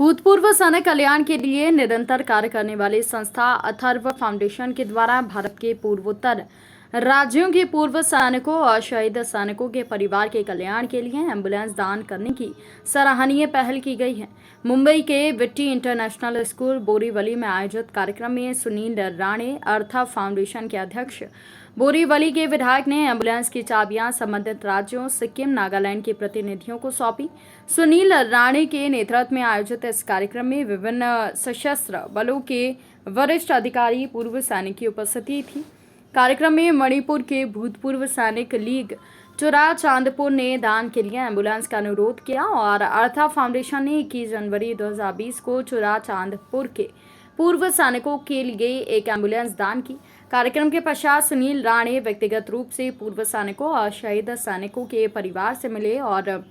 भूतपूर्व सैनिक कल्याण के लिए निरंतर कार्य करने वाली संस्था अथर्व फाउंडेशन के द्वारा भारत के पूर्वोत्तर राज्यों के पूर्व सैनिकों और शहीद सैनिकों के परिवार के कल्याण के लिए एम्बुलेंस दान करने की सराहनीय पहल की गई है। मुंबई के विट्टी इंटरनेशनल स्कूल बोरीवली में आयोजित कार्यक्रम में सुनील राणे अर्थव फाउंडेशन के अध्यक्ष बोरीवली के विधायक ने एम्बुलेंस की चाबियां संबंधित राज्यों सिक्किम नागालैंड के प्रतिनिधियों को सौंपी। सुनील राणे के नेतृत्व में आयोजित इस कार्यक्रम में विभिन्न सशस्त्र बलों के वरिष्ठ अधिकारी पूर्व सैनिक की उपस्थिति थी। कार्यक्रम में मणिपुर के भूतपूर्व सैनिक लीग चुरा चांदपुर ने दान के लिए एम्बुलेंस का अनुरोध किया और अर्थव फाउंडेशन ने 21 जनवरी 2020 को चुरा चांदपुर के पूर्व सैनिकों के लिए एक एम्बुलेंस दान की। कार्यक्रम के पश्चात सुनील राणे व्यक्तिगत रूप से पूर्व सैनिकों और शहीद सैनिकों के परिवार से मिले और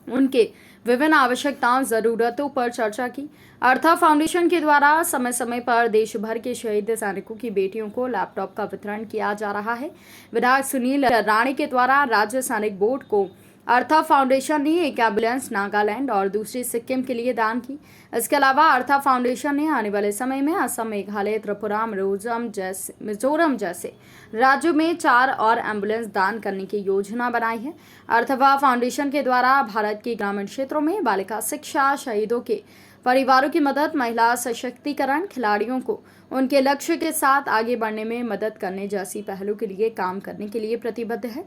उनके विभिन्न आवश्यकताओं जरूरतों पर चर्चा की। अर्थव फाउंडेशन के द्वारा समय समय पर देश भर के शहीद सैनिकों की बेटियों को लैपटॉप का वितरण किया जा रहा है। विधायक सुनील राणे के द्वारा राज्य सैनिक बोर्ड को अर्थव फाउंडेशन ने एक एम्बुलेंस नागालैंड और दूसरी सिक्किम के लिए दान की। इसके अलावा अर्थव फाउंडेशन ने आने वाले समय में असम, मेघालय, त्रिपुरा, मिजोरम जैसे राज्यों में 4 और एम्बुलेंस दान करने की योजना बनाई है। अर्थव फाउंडेशन के द्वारा भारत के ग्रामीण क्षेत्रों में बालिका शिक्षा, शहीदों के परिवारों की मदद, महिला सशक्तिकरण, खिलाड़ियों को उनके लक्ष्य के साथ आगे बढ़ने में मदद करने जैसी पहलों के लिए काम करने के लिए प्रतिबद्ध है।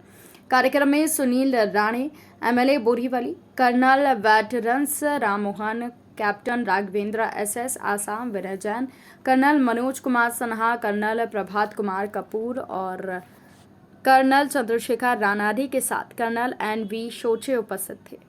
कार्यक्रम में Sunil Rane, MLA Borivali, colonel veterans Rammohan, captain Raghavendra SS Assam, Vinay Jain, colonel Manoj Kumar Sinha, colonel Prabhat Kumar Kapoor और कर्नल चंद्रशेखर रानाडे के साथ कर्नल एन.वी. शोचे उपस्थित थे।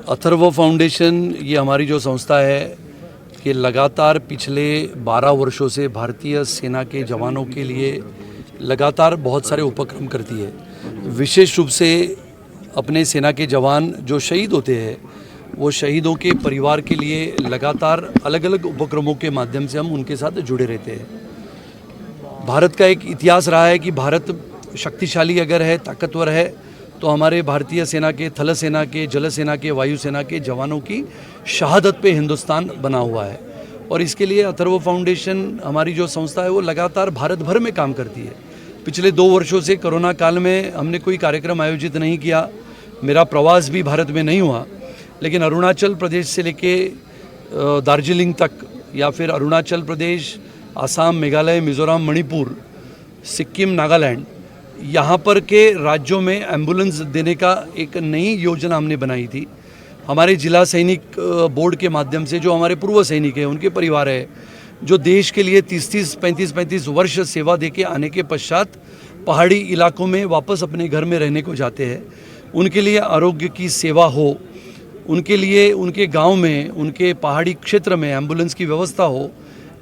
अथर्व फाउंडेशन ये हमारी जो संस्था है कि लगातार पिछले 12 वर्षों से भारतीय सेना के जवानों के लिए लगातार बहुत सारे उपक्रम करती है। विशेष रूप से अपने सेना के जवान जो शहीद होते हैं वो शहीदों के परिवार के लिए लगातार अलग अलग उपक्रमों के माध्यम से हम उनके साथ जुड़े रहते हैं। भारत का एक इतिहास रहा है कि भारत शक्तिशाली अगर है, ताकतवर है, तो हमारे भारतीय सेना के, थल सेना के, जल सेना के, वायु सेना के जवानों की शहादत पे हिंदुस्तान बना हुआ है। और इसके लिए अथर्व फाउंडेशन हमारी जो संस्था है वो लगातार भारत भर में काम करती है। पिछले 2 वर्षों से कोरोना काल में हमने कोई कार्यक्रम आयोजित नहीं किया, मेरा प्रवास भी भारत में नहीं हुआ, लेकिन अरुणाचल प्रदेश से लेके दार्जिलिंग तक या फिर अरुणाचल प्रदेश, आसाम, मेघालय, मिजोरम, मणिपुर, सिक्किम, नागालैंड, यहाँ पर के राज्यों में एम्बुलेंस देने का एक नई योजना हमने बनाई थी। हमारे जिला सैनिक बोर्ड के माध्यम से जो हमारे पूर्व सैनिक हैं, उनके परिवार है, जो देश के लिए 30-30, 35-35 वर्ष सेवा देके आने के पश्चात पहाड़ी इलाकों में वापस अपने घर में रहने को जाते हैं, उनके लिए आरोग्य की सेवा हो, उनके लिए उनके गांव में, उनके पहाड़ी क्षेत्र में एम्बुलेंस की व्यवस्था हो,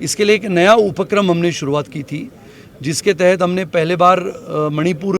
इसके लिए एक नया उपक्रम हमने शुरुआत की थी, जिसके तहत हमने पहले बार मणिपुर